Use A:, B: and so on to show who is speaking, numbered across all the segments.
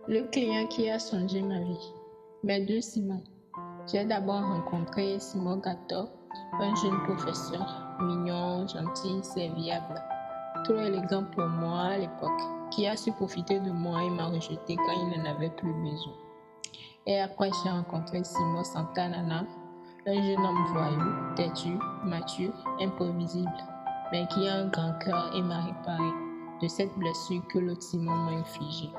A: Le client qui a changé ma vie. Mes deux Simon. J'ai d'abord rencontré Simon Gator, un jeune professeur, mignon, gentil, serviable, trop élégant pour moi à l'époque, qui a su profiter de moi et m'a rejeté quand il n'en avait plus besoin. Et après, j'ai rencontré Simon Santanana, un jeune homme voyou, têtu, mature, imprévisible, mais qui a un grand cœur et m'a réparé de cette blessure que l'autre Simon m'a infligée.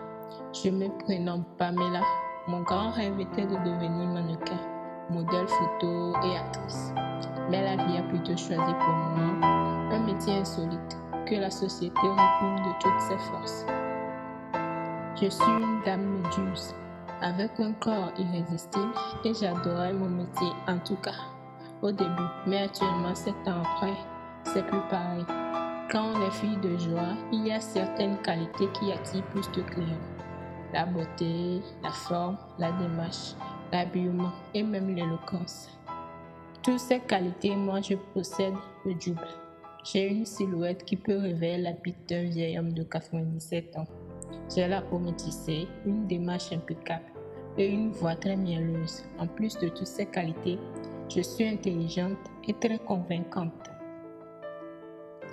A: Je me prénomme Pamela. Mon grand rêve était de devenir mannequin, modèle photo et actrice. Mais la vie a plutôt choisi pour moi un métier insolite que la société répugne de toutes ses forces. Je suis une dame méduse, avec un corps irrésistible et j'adorais mon métier en tout cas au début. Mais actuellement, 7 ans après, c'est plus pareil. Quand on est fille de joie, il y a certaines qualités qui attirent plus de clients. La beauté, la forme, la démarche, l'habillement et même l'éloquence. Toutes ces qualités, moi je possède le double. J'ai une silhouette qui peut révéler la bite d'un vieil homme de 97 ans. J'ai la peau métissée, une démarche impeccable et une voix très mielleuse. En plus de toutes ces qualités, je suis intelligente et très convaincante.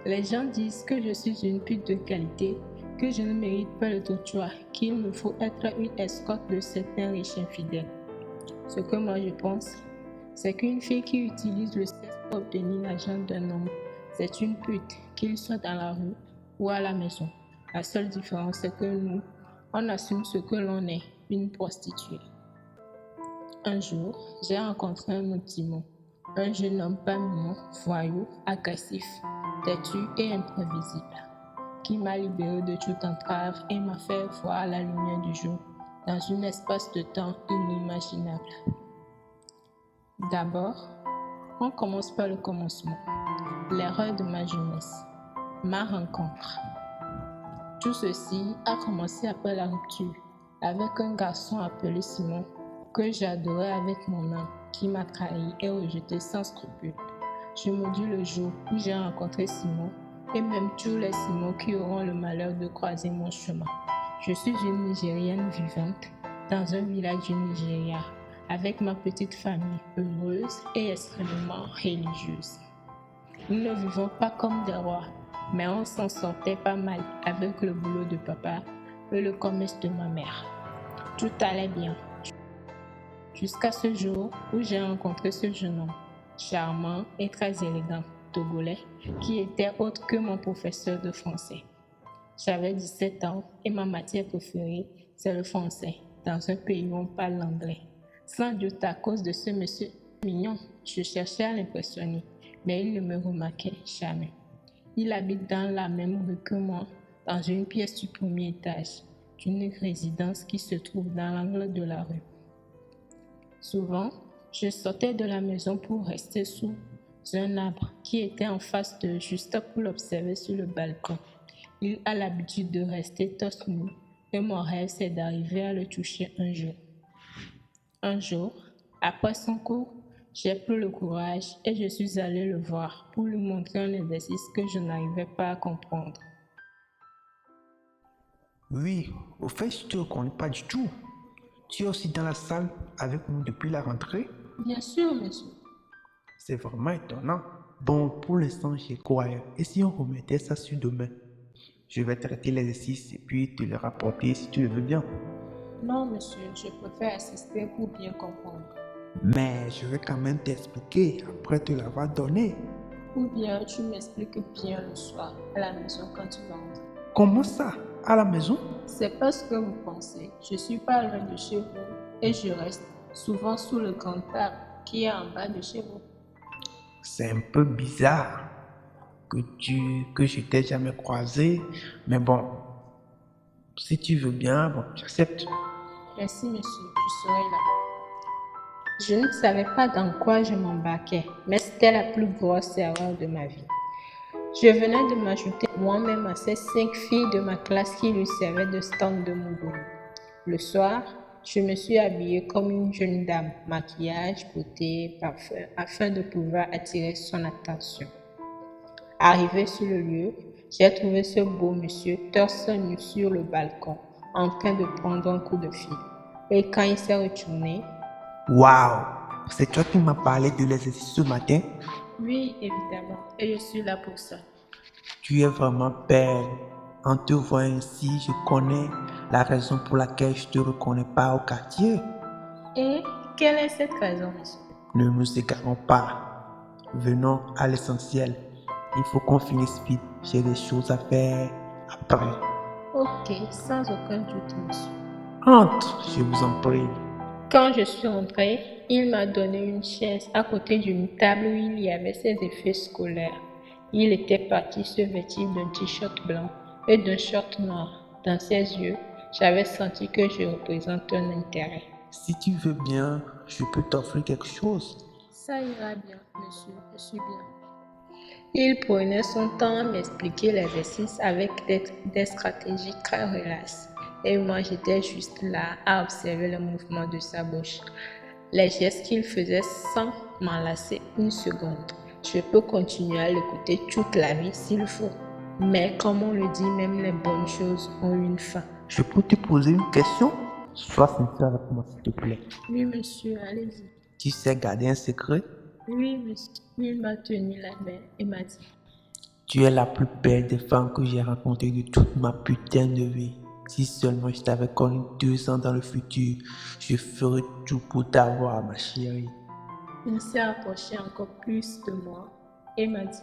A: Les gens disent que je suis une pute de qualité, que je ne mérite pas le trottoir, qu'il me faut être une escorte de certains riches infidèles. Ce que moi je pense, c'est qu'une fille qui utilise le sexe pour obtenir l'argent d'un homme, c'est une pute, qu'il soit dans la rue ou à la maison. La seule différence, c'est que nous, on assume ce que l'on est, une prostituée. Un jour, j'ai rencontré un autre Simon, un jeune homme pas mignon, voyou, agressif, têtu et imprévisible, qui m'a libéré de toute entrave et m'a fait voir la lumière du jour dans un espace de temps inimaginable. D'abord, on commence par le commencement, l'erreur de ma jeunesse, ma rencontre. Tout ceci a commencé après la rupture avec un garçon appelé Simon que j'adorais avec mon âme, qui m'a trahi et rejeté sans scrupule. Je maudis le jour où j'ai rencontré Simon et même tous les Simons qui auront le malheur de croiser mon chemin. Je suis une Nigérienne vivante dans un village du Nigeria avec ma petite famille heureuse et extrêmement religieuse. Nous ne vivons pas comme des rois, mais on s'en sortait pas mal avec le boulot de papa et le commerce de ma mère. Tout allait bien. Jusqu'à ce jour où j'ai rencontré ce jeune homme, charmant et très élégant, togolais, qui était autre que mon professeur de français. J'avais 17 ans et ma matière préférée, c'est le français, dans un pays où on parle l'anglais. Sans doute à cause de ce monsieur mignon, je cherchais à l'impressionner, mais il ne me remarquait jamais. Il habite dans la même rue que moi, dans une pièce du premier étage, d'une résidence qui se trouve dans l'angle de la rue. Souvent, je sortais de la maison pour rester sous un arbre qui était en face d'eux, juste pour l'observer sur le balcon. Il a l'habitude de rester torse nu et mon rêve c'est d'arriver à le toucher un jour. Un jour, après son cours, j'ai pris le courage et je suis allée le voir pour lui montrer un exercice que je n'arrivais pas à comprendre.
B: Oui, au fait, je ne te reconnais pas du tout. Tu es aussi dans la salle avec nous depuis la rentrée?
A: Bien sûr, monsieur.
B: C'est vraiment étonnant. Bon, pour l'instant, j'y crois. Et si on remettait ça sur demain? Je vais traiter l'exercice et puis te le rapporter si tu le veux bien.
A: Non, monsieur, je préfère assister pour bien comprendre.
B: Mais je vais quand même t'expliquer après te l'avoir donné.
A: Ou bien tu m'expliques bien le soir à la maison quand tu rentres.
B: Comment ça? À la maison?
A: C'est pas ce que vous pensez. Je suis pas loin de chez vous et je reste souvent sous le grand arbre qui est en bas de chez vous.
B: C'est un peu bizarre que je t'ai jamais croisé, mais bon, si tu veux bien, bon, j'accepte.
A: Merci, monsieur, je serai là. Je ne savais pas dans quoi je m'embarquais, mais c'était la plus grosse erreur de ma vie. Je venais de m'ajouter moi-même à ces 5 filles de ma classe qui lui servaient de stand de mon boulot. Le soir, je me suis habillée comme une jeune dame, maquillage, beauté, parfum, afin de pouvoir attirer son attention. Arrivé sur le lieu, j'ai trouvé ce beau monsieur torse nu sur le balcon, en train de prendre un coup de fil. Et quand il s'est retourné,
B: Waouh! C'est toi qui m'as parlé de l'exercice ce matin?
A: oui, évidemment, et je suis là pour ça.
B: Tu es vraiment belle. En te voyant ainsi, je connais la raison pour laquelle je te reconnais pas au quartier.
A: Et quelle est cette raison, monsieur?
B: Ne nous égarons pas. Venons à l'essentiel. Il faut qu'on finisse vite. J'ai des choses à faire après.
A: Ok, sans aucun doute, monsieur.
B: Entre, je vous en prie.
A: Quand je suis entrée, il m'a donné une chaise à côté d'une table où il y avait ses effets scolaires. Il était parti se vêtir d'un t-shirt blanc et d'un short noir. Dans ses yeux, j'avais senti que je représente un intérêt.
B: Si tu veux bien, je peux t'offrir quelque chose.
A: Ça ira bien, monsieur, je suis bien. Il prenait son temps à m'expliquer l'exercice avec des stratégies très relaxes. Et moi, j'étais juste là à observer le mouvement de sa bouche, les gestes qu'il faisait sans m'enlacer une seconde. Je peux continuer à l'écouter toute la vie s'il faut. Mais comme on le dit, même les bonnes choses ont une fin.
B: Je peux te poser une question? Sois sincère avec moi, s'il te plaît.
A: Oui, monsieur, allez-y.
B: Tu sais garder un secret?
A: Oui, monsieur. Il m'a tenu la main et m'a dit,
B: Tu es la plus belle des femmes que j'ai rencontrées de toute ma putain de vie. Si seulement je t'avais connu 2 ans dans le futur, je ferais tout pour t'avoir, ma chérie.
A: il s'est approché encore plus de moi et m'a dit,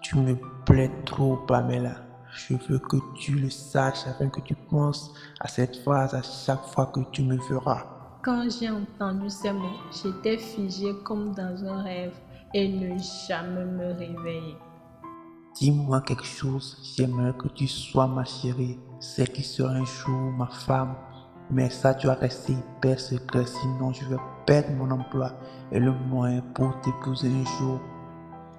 B: Tu me plais trop, Pamela. Je veux que tu le saches afin que tu penses à cette phrase à chaque fois que tu me verras.
A: quand j'ai entendu ces mots, j'étais figée comme dans un rêve et ne jamais me réveiller.
B: Dis-moi quelque chose, j'aimerais que tu sois ma chérie, celle qui sera un jour ma femme. Mais ça doit rester hyper secret, sinon je vais perdre mon emploi et le moyen pour t'épouser un jour.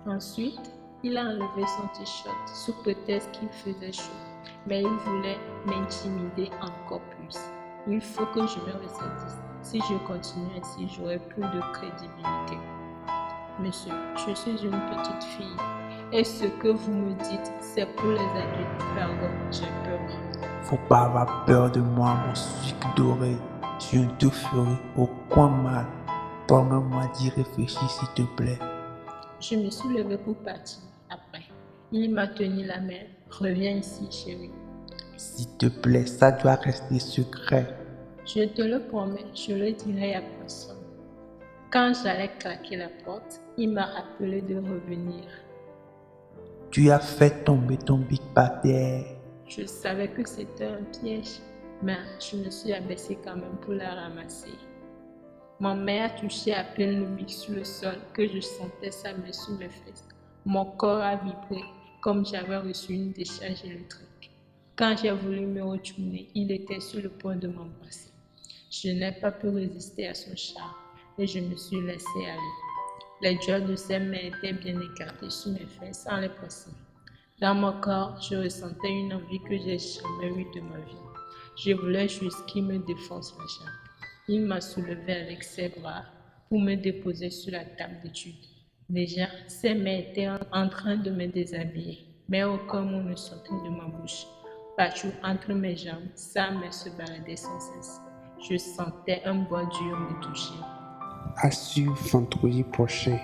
A: Ensuite, il a enlevé son t-shirt sous prétexte qu'il faisait chaud, mais il voulait m'intimider encore plus. Il faut que je me ressaisisse. Si je continue ainsi, j'aurai plus de crédibilité. Monsieur, je suis une petite fille et ce que vous me dites, c'est pour les adultes. Pardon, j'ai peur.
B: Faut pas avoir peur de moi, mon sucre doré. Je ne te ferai aucun mal. Permets-moi d'y réfléchir, s'il te plaît.
A: Je me suis levée pour partir. Après, il m'a tenu la main. Reviens ici, chérie.
B: S'il te plaît, ça doit rester secret.
A: Je te le promets, je le dirai à personne. Quand j'allais claquer la porte, il m'a rappelé de revenir.
B: Tu as fait tomber ton bic par terre.
A: Je savais que c'était un piège, mais je me suis abaissée quand même pour la ramasser. Ma main a touché à peine le bic sur le sol que je sentais sa main sous mes fesses. Mon corps a vibré comme j'avais reçu une décharge électrique. Quand j'ai voulu me retourner, il était sur le point de m'embrasser. Je n'ai pas pu résister à son charme et je me suis laissée aller. Les doigts de ses mains étaient bien écartés sous mes fesses sans les presser. Dans mon corps, je ressentais une envie que j'ai jamais eue de ma vie. Je voulais juste qu'il me défonce la jambe. Il m'a soulevé avec ses bras pour me déposer sur la table d'étude. Déjà, ses mains étaient en train de me déshabiller, mais aucun mot ne sortait de ma bouche. Partout entre mes jambes, sa main se baladait sans cesse. Je sentais un bois dur me toucher.
C: À suivre vendredi prochain.